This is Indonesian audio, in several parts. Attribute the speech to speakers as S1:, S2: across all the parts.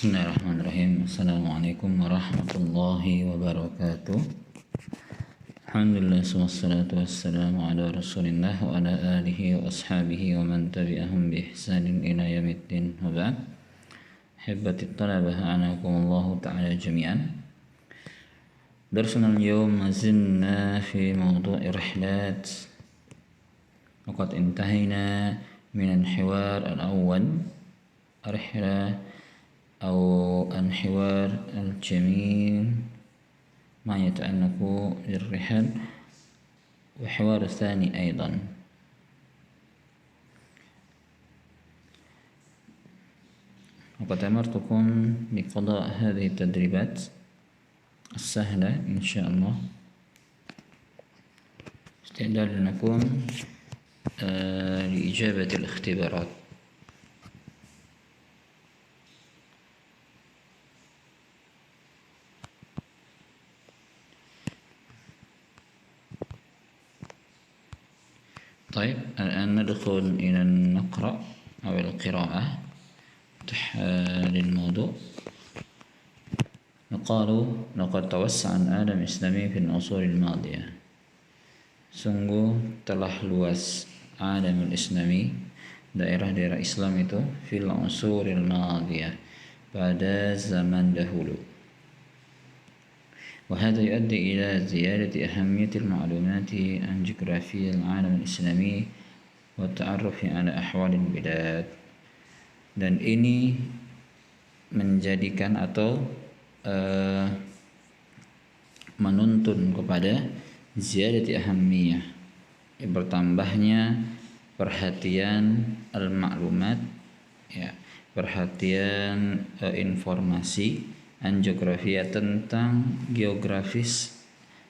S1: Bismillahirrahmanirrahim. Assalamualaikum warahmatullahi wabarakatuh. Alhamdulillah, wassalatu wassalamu ala rasulillah wa ala alihi wa ashabihi wa man tabi'ahum bi ihsanin ila yaumiddin. Wa ba'd. Hibbati talabah a'anakumullahu ta'ala jami'an. Darsuna al-yawm mazilna fi mawdu'i rihlat. Waqad intahayna min al-hiwar al-awwal rihla أو الحوار الجميل ما يتعلق بالرحل وحوار الثاني أيضا. وقد أمرتكم بقضاء هذه التدريبات السهلة إن شاء الله استعدادا لكم لإجابة الاختبارات. طيب، الآن ندخل إلى النقرأ أو القراءة للموضوع. قالوا لقد توسع العالم الإسلامي في العصور الماضية. Sungguh telah luas alam Islami, daerah-daerah Islam itu fil usuril madiyah, pada zaman dahulu. وهذا يؤدي إلى زيادة أهمية المعلومات عن جغرافيا العالم الإسلامي والتعرف على أحوال البلاد. Dan ini menjadikan atau menuntun kepada ziyadati ahammiyah, bertambahnya perhatian al-ma'lumat, ya, perhatian informasi an geografia, tentang geografis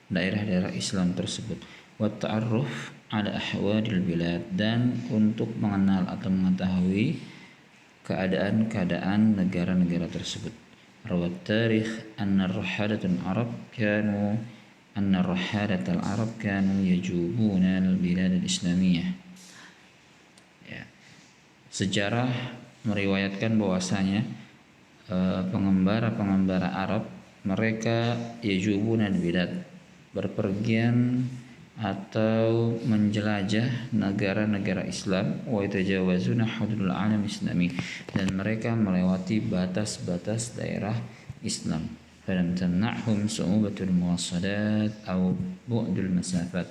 S1: daerah-daerah Islam tersebut, wa ta'arruf ala ahwadil bilad, dan untuk mengenal atau mengetahui keadaan-keadaan negara-negara tersebut. Rawat tarikh anna rahalatul Arab kanu yajubuna al-bilad al-islamiyah. Ya. Sejarah meriwayatkan bahwasanya pengembara Arab, mereka yajubuna al-bilad, berpergian atau menjelajah negara-negara Islam, wa yatajawazuna hududul alam islami, dan mereka melewati batas-batas daerah Islam. Falam tamna'hum su'ubatul muwassalat aw bu'dul masafat.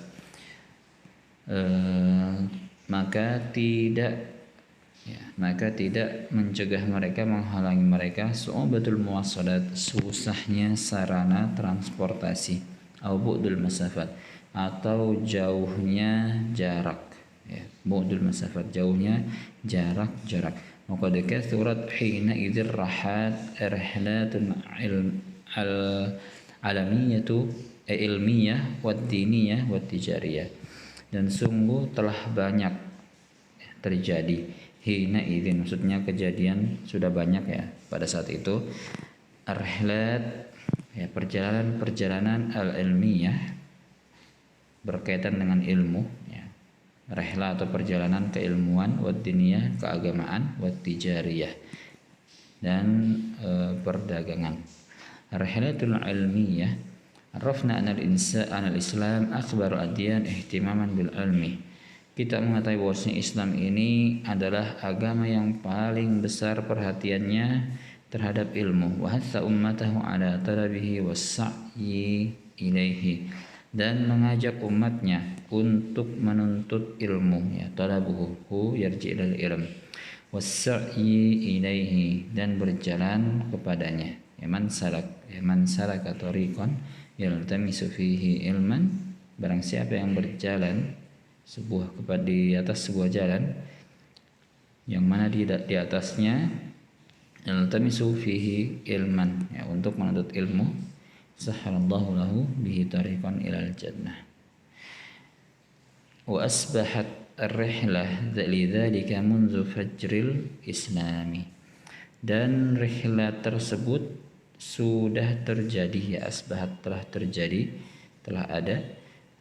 S1: Maka tidak mencegah mereka, menghalangi mereka su'ubatul muwassalat, susahnya sarana transportasi, au bu'dul masafat, atau jauhnya jarak, ya, bu'dul masafat, jauhnya jarak. Maka kathurat hina idzir rihlatun alamiyatu ilmiyah wad diniyah wad tijariyah. Dan sungguh telah banyak terjadi, hina idzin maksudnya kejadian sudah banyak, ya, pada saat itu, rihlat, ya, perjalanan al-ilmiyah, berkaitan dengan ilmu, ya, rihla atau perjalanan keilmuan, wad diniyah, keagamaan, wad tijariyah, dan perdagangan. Rihlatul ilmiyah arafna anna al-Islam akbaru adyan ihtimaman bil ilmi. Kita mengetahui bahwasanya Islam ini adalah agama yang paling besar perhatiannya terhadap ilmu. Wa hatha ummatahu ala talabihi was-sa'yi ilaihi, dan mengajak umatnya untuk menuntut ilmu, ya, talabuhu yarji ilal ilm, was-sa'yi ilaihi, dan berjalan kepadanya. Man salaka tariqan yaltamisu fihi ilman, barang siapa yang berjalan di atas sebuah jalan yang mana di atasnya yaltamisu fihi ilman, ya, untuk menuntut ilmu, sahhalallahu lahu bihi tariqan ilal jannah. Wa asbahat ar-rihlah lidzalika munzu fajril islami, dan rihlah tersebut sudah terjadi, ya, asbahat, telah terjadi, telah ada,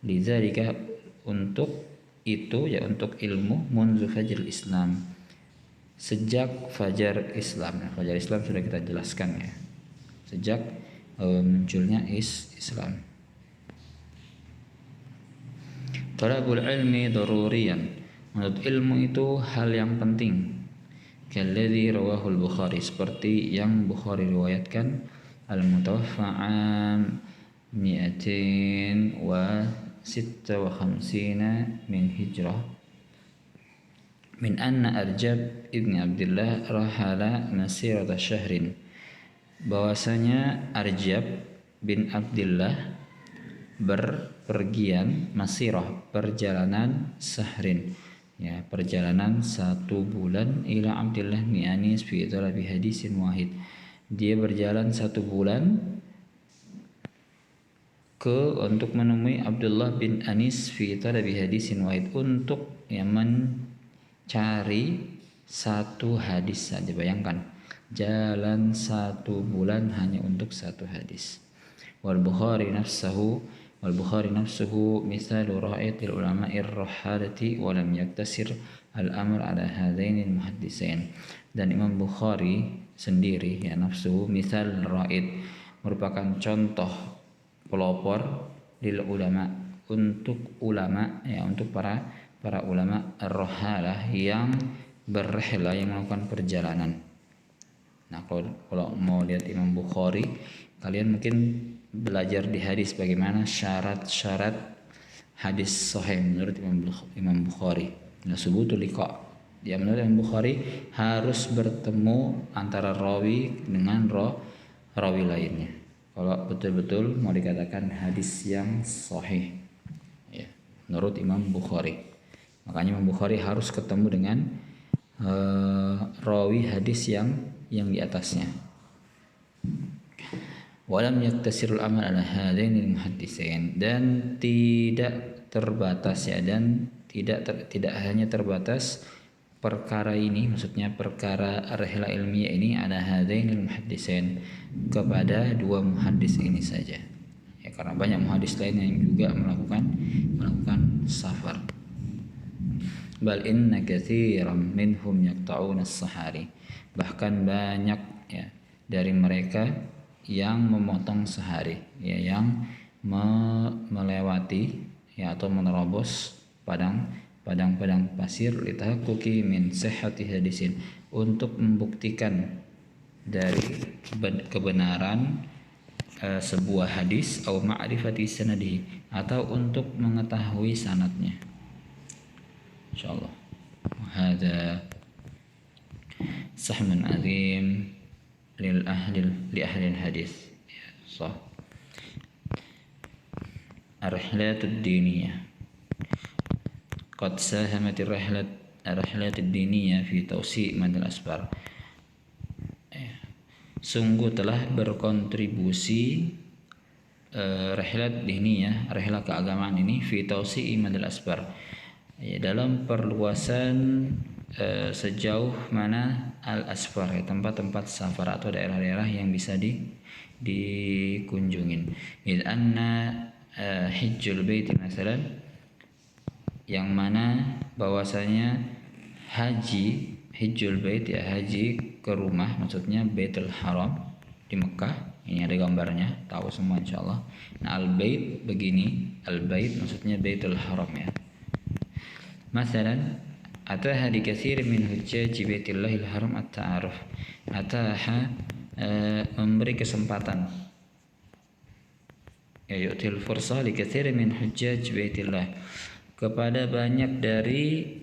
S1: lidzalika, untuk itu, ya, untuk ilmu, munzu fajril Islam, sejak fajar Islam. Fajar Islam sudah kita jelaskan ya, sejak munculnya Islam. Talabul ilmi daruriyan, menurut ilmu itu hal yang penting. Kalladzi rawahul Bukhari, seperti yang Bukhari riwayatkan, al-mutawaffa'an 256 min hijrah, min anna Arjab ibn Abdullah rahala masirata syahrin, bahwasanya Arjab bin Abdullah berpergian, masirah perjalanan, syahrin ya perjalanan 1 bulan, ila Abdullah bin Anis fi talabi hadisin wahid, dia berjalan 1 bulan untuk menemui Abdullah bin Anis fi talabi hadisin wahid, untuk yang mencari 1 hadis saja. Bayangkan jalan 1 bulan hanya untuk 1 hadis. Wal Bukhari nafsuhu mithalu ra'ayatil ulama'ir rahalati wa lam yaktasir al-amr ala hadainil muhaddisain. Dan Imam Bukhari sendiri ya, nafsuhu mithal ra'id, merupakan contoh pelopor lil ulama, untuk ulama ya, untuk para ulama ar-rahalah yang berrihlah, yang melakukan perjalanan. Nah, kalau mau lihat Imam Bukhari, kalian mungkin belajar di hadis bagaimana syarat-syarat hadis sahih menurut Imam Bukhari. Nah, subutul liqa, ya menurut Imam Bukhari harus bertemu antara rawi dengan rawi lainnya kalau betul-betul mau dikatakan hadis yang sahih ya, menurut Imam Bukhari. Makanya Imam Bukhari harus ketemu dengan rawi hadis yang di atasnya. Walam yaktasirul amal ala hadainil muhaddisain, dan tidak terbatas ya, dan tidak hanya terbatas perkara ini, maksudnya perkara rihlah ilmiah ini, ala hadainil muhaddisain, kepada 2 muhaddis ini saja ya, karena banyak muhaddis lain yang juga melakukan safar. Bal inna katsiran minhum yaqta'una as-sahari, bahkan banyak ya dari mereka yang memotong sehari ya, yang melewati ya atau menerobos padang pasir, litahaqquqi min sihhati hadisin, untuk membuktikan dari kebenaran sebuah hadis, atau ma'rifati sanadihi, atau untuk mengetahui sanadnya. Insyaallah. Hadza sahmun azim li ahli hadis ya, sah. Ar-rihlatud diniyah, qad sahamat ar-rihlatud diniyah fi tawsi' madal asbar, sungguh telah berkontribusi rihlat diniyah, rihlah keagamaan ini, fi tawsi' madal asbar ya, dalam perluasan sejauh mana al-asfar ya, tempat-tempat safar atau daerah-daerah yang bisa dikunjungin. Id anna hijjul bait masalan, yang mana bahwasanya haji, hijjul bait ya, haji ke rumah, maksudnya Baitul Haram di Mekah. Ini ada gambarnya, tahu semua insyaallah. Nah, al-bait begini, al-bait maksudnya Baitul Haram ya. Masalan, ataha di katsir min hujjaji Baitillahil Haram at-ta'aruf, ataha memberi kesempatan ya, yu'til fursa li katsir min hujjaj Baitillah, kepada banyak dari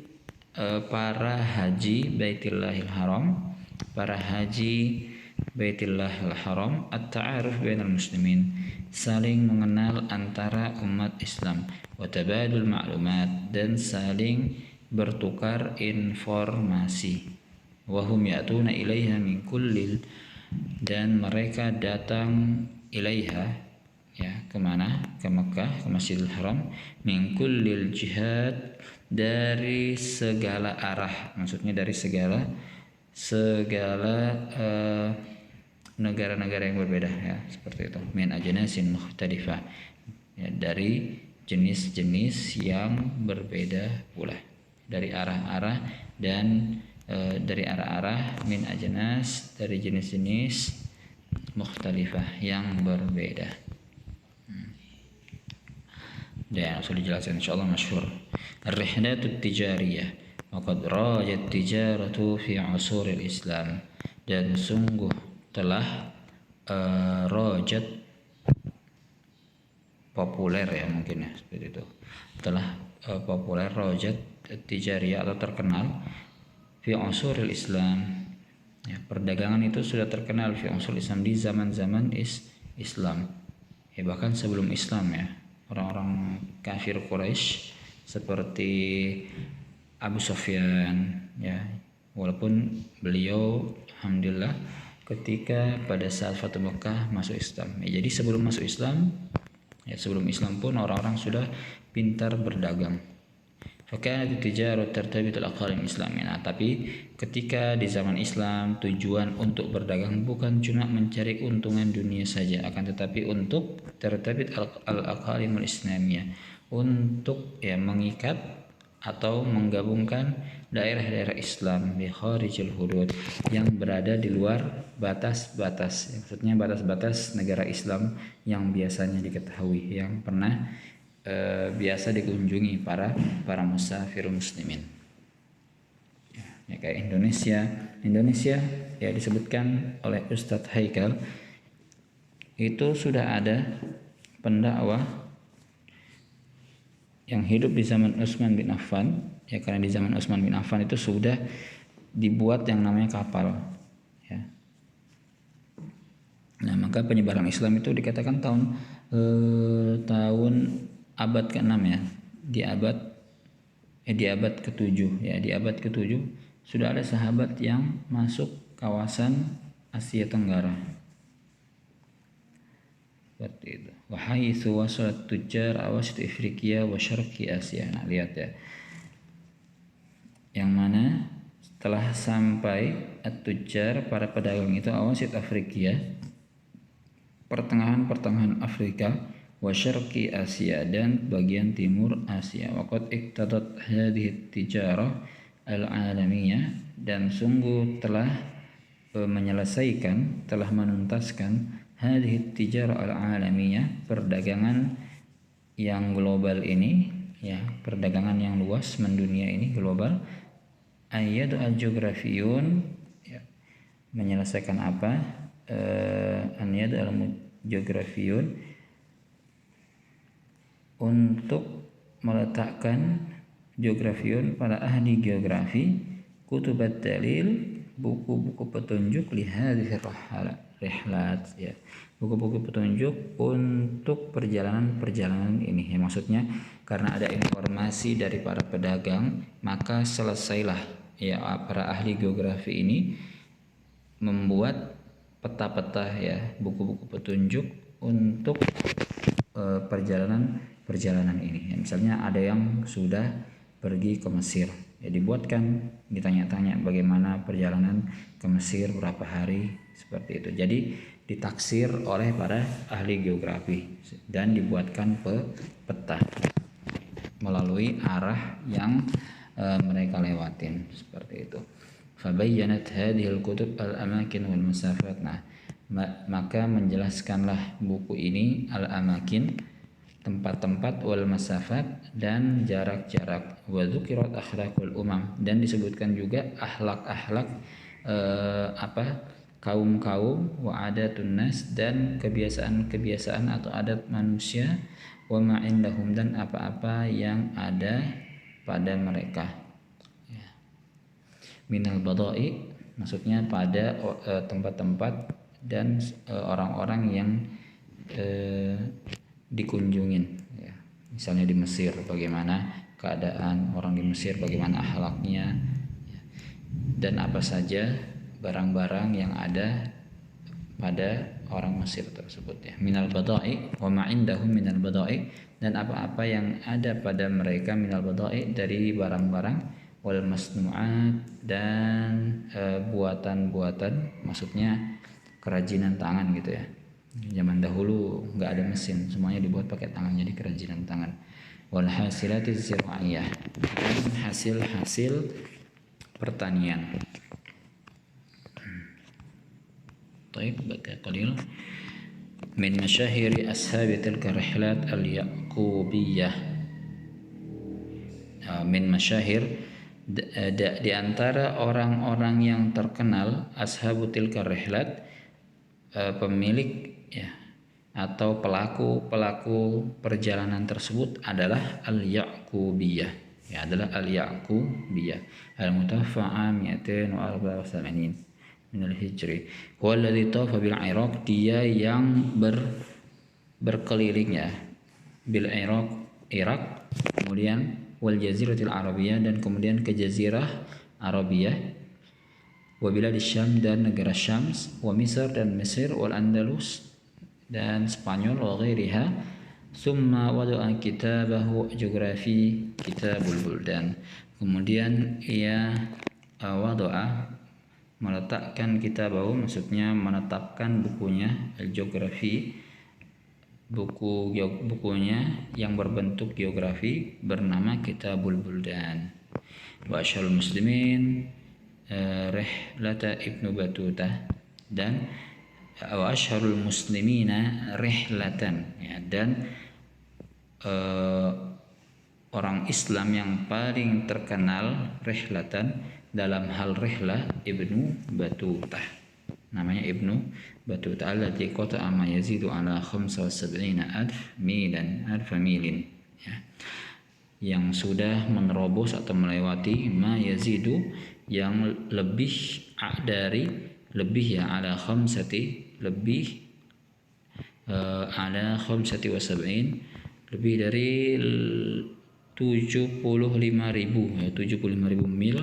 S1: para haji Baitillahil Haram, para haji Baitillahil Haram, at-ta'aruf bainal muslimin, saling mengenal antara umat Islam, wa tabadul ma'lumat, dan saling bertukar informasi, wahum ya'tuna ilaiha min kullil, dan mereka datang ilaiha ya, kemana? Ke Mekah, ke Masjidil Haram, min kullil jihad, dari segala arah, maksudnya dari segala negara-negara yang berbeda ya, seperti itu. Min ajnasin mukhtalifah ya, dari jenis-jenis yang berbeda pula, dari arah-arah dan dari arah-arah min ajnas, dari jenis-jenis mukhtalifah yang berbeda. Dan sudah dijelaskan insyaallah masyhur. Ar-rihlatut tijariyah waqad rajat tijaratu fi asuril Islam, dan sungguh telah rajat populer ya mungkin ya seperti itu, telah populer rajat tijariyah atau terkenal fi usuril Islam ya, perdagangan itu sudah terkenal fi usul Islam di zaman-zaman Islam ya, bahkan sebelum Islam ya, orang-orang kafir Quraisy seperti Abu Sufyan ya, walaupun beliau alhamdulillah ketika pada saat Fatu Mekah masuk Islam ya, jadi sebelum masuk Islam ya, sebelum Islam pun orang-orang sudah pintar berdagang. Fakanat tijarah tertabitul aqalim Islamina. Tapi ketika di zaman Islam tujuan untuk berdagang bukan cuma mencari keuntungan dunia saja, akan tetapi untuk tertabit al-aqalimul Islamiyah, untuk ya mengikat atau menggabungkan daerah-daerah Islam di kharijil hudud, yang berada di luar batas-batas, maksudnya batas-batas negara Islam yang biasanya diketahui, yang pernah biasa dikunjungi para musafir muslimin ya, kayak Indonesia ya, disebutkan oleh Ustadz Haikal itu sudah ada pendakwah yang hidup di zaman Utsman bin Affan ya, karena di zaman Utsman bin Affan itu sudah dibuat yang namanya kapal ya. Nah, maka penyebaran Islam itu dikatakan tahun abad ke-6 ya, di abad ke-7 ya, di abad ke-7 sudah ada sahabat yang masuk kawasan Asia Tenggara seperti itu. Wa haitsu wasalat tujar awasit Afrika wa syarqi Asia. Nah, lihat ya, yang mana setelah sampai at-tujar, para pedagang itu awasit Afrika, pertengahan Afrika, wa syarqi Asia, dan bagian timur Asia. Waqad iktadat hadhihi tijarah al-alamiyah, dan sungguh telah menyelesaikan, telah menuntaskan hadhihi tijarah al-alamiyah, perdagangan yang global ini ya, perdagangan yang luas mendunia ini global. Ayat al-geografiyun ya, menyelesaikan apa? Ayat al-geografiyun, untuk meletakkan geografiyun, para ahli geografi, kutubat dalil, buku-buku petunjuk, lihadhihi rihlat ya, buku-buku petunjuk untuk perjalanan ini ya, maksudnya karena ada informasi dari para pedagang, maka selesailah ya para ahli geografi ini membuat peta-peta ya, buku-buku petunjuk untuk perjalanan ini ya. Misalnya ada yang sudah pergi ke Mesir ya, dibuatkan, ditanya-tanya bagaimana perjalanan ke Mesir, berapa hari, seperti itu. Jadi ditaksir oleh para ahli geografi dan dibuatkan peta melalui arah yang mereka lewatin, seperti itu. Fabayyanat hadhil kutub al-amakin wal masafat. Nah, maka menjelaskanlah buku ini al-amakin, tempat-tempat, wal masafat, dan jarak-jarak, wa dzukirat akhlaqul umam, dan disebutkan juga akhlak-akhlak kaum-kaum, wa adatun nas, dan kebiasaan-kebiasaan atau adat manusia, wa ma indahum, dan apa-apa yang ada pada mereka ya. Minal badai, maksudnya pada tempat-tempat dan orang-orang yang dikunjungin ya. Misalnya di Mesir, bagaimana keadaan orang di Mesir, bagaimana akhlaknya ya. Dan apa saja barang-barang yang ada pada orang Mesir tersebut ya. Minal badai wa ma indahum minal badai, dan apa-apa yang ada pada mereka, minal badai, dari barang-barang, wal masnu'at, dan buatan-buatan, maksudnya kerajinan tangan gitu ya. Zaman dahulu nggak ada mesin, semuanya dibuat pakai tangan, jadi kerajinan tangan. Wal hasilati zira'iyah, dan hasil-hasil pertanian. Baik, baca qalil. Min masyahiri ashabi tilka rihlat al-yaqubiyah. Min masyahir di antara orang-orang yang terkenal ashabu tilka rihlat, pemilik ya atau pelaku perjalanan tersebut adalah al-Yaqubiyah, ya adalah al-Yaqubiyah al-mutawaffa'a 274 min al-Hijri, huwa alladhi tawafa bil Iraq, dia yang berkeliling ya bil Iraq, kemudian wal jaziratil Arabiyah, dan kemudian ke jazirah Arabiyah, wa bilad Syam, dan negara Syams, wa Misr, dan Mesir, wal Andalus, dan Spanyol, wa ghairiha. Summa wada'a kitabahu geografi kitabul buldan, kemudian ia wada'a meletakkan kitabahu, maksudnya menetapkan bukunya geografi, bukunya yang berbentuk geografi bernama Kitabul Buldan. Wa asyarul muslimin rihlata Ibnu Battuta, dan wa asyharul muslimina rihlatan, ya, dan orang Islam yang paling terkenal rihlatan dalam hal rihlah Ibnu Battuta, namanya Ibnu Battuta, allati qata'a ma yazidu ala 75,000 milin, ya, yang sudah menerobos atau melewati ma yazidu, yang lebih dari ya ala khamsati, lebih ala khamsati wa sab'in, lebih dari 75,000 mil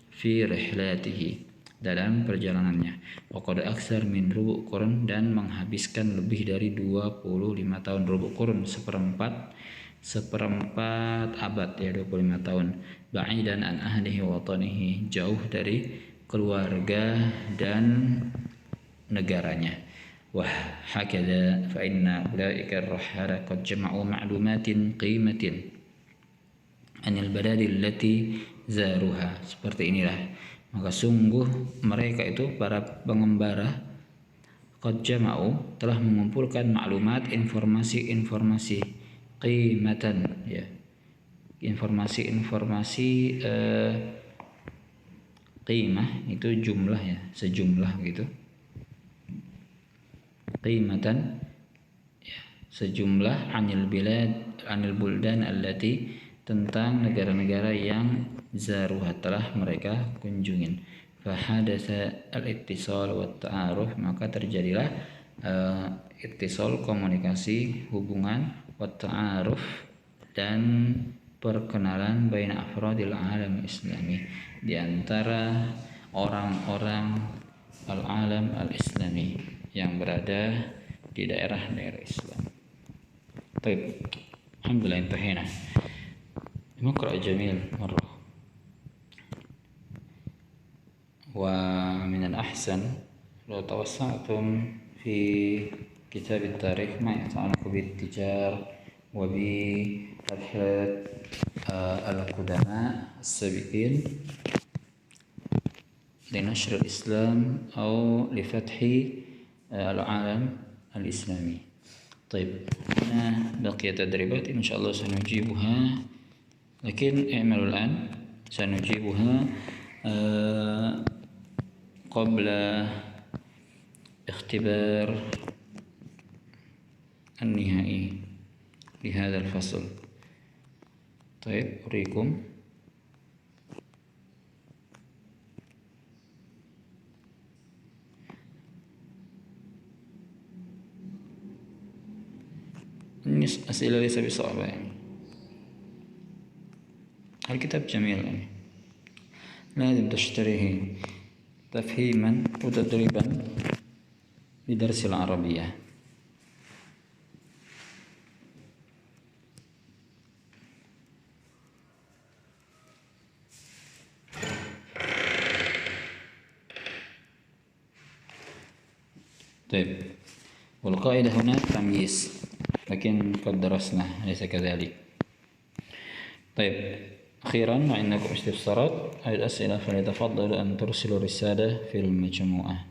S1: fi rihlatihi, dalam perjalanannya. Wa qad aksar min rubu' qurun, dan menghabiskan lebih dari 25 tahun. Rubu' qurun seperempat abad, ya 25 tahun. Ba'idan an ahlihi wa watanihi, jauh dari keluarga dan negaranya. Wah hakadha fa inna ulaika ar-rahara qad jama'u ma'lumatin qimatin anil baladi allati zaruha. Seperti inilah, maka sungguh mereka itu para pengembara qad jama'u, telah mengumpulkan maklumat, informasi qimatan, ya, informasi qimah itu jumlah, ya, sejumlah gitu. Qimatan, ya, sejumlah anil buldan allati, tentang negara-negara yang zaruha, telah mereka kunjungin. Fahadatsa al-ittisal wa ta'aruf, maka terjadilah ittisal, komunikasi, hubungan, wa ta'aruf, dan perkenalan baina afradil alam islami, di antara orang-orang al-alam al-islami yang berada di daerah-daerah Islam. Baik, alhamdulillah intahina. مقرأ جميل مرة. ومن الأحسن لو توسعتم في كتاب التاريخ ما يتعلق بالتجار وبرحلة القدماء السابقين لنشر الإسلام أو لفتح العالم الإسلامي. طيب، هنا بقي تدريبات إن شاء الله سنجيبها، لكن اعملوا الآن، سنجيبها قبل اختبار النهائي لهذا الفصل. طيب أريكم. أسئلة ليس بصعبة يعني. الكتاب جميل يعني، لازم تشتريه تفهيما وتدريبا لدرس العربية. طيب، والقاعدة هنا تمييز، لكن قد درسنا ليس كذلك. طيب، أخيرا ما عندكم استفسارات أو أسئلة فليتفضلوا أن ترسلوا رسالة في المجموعة.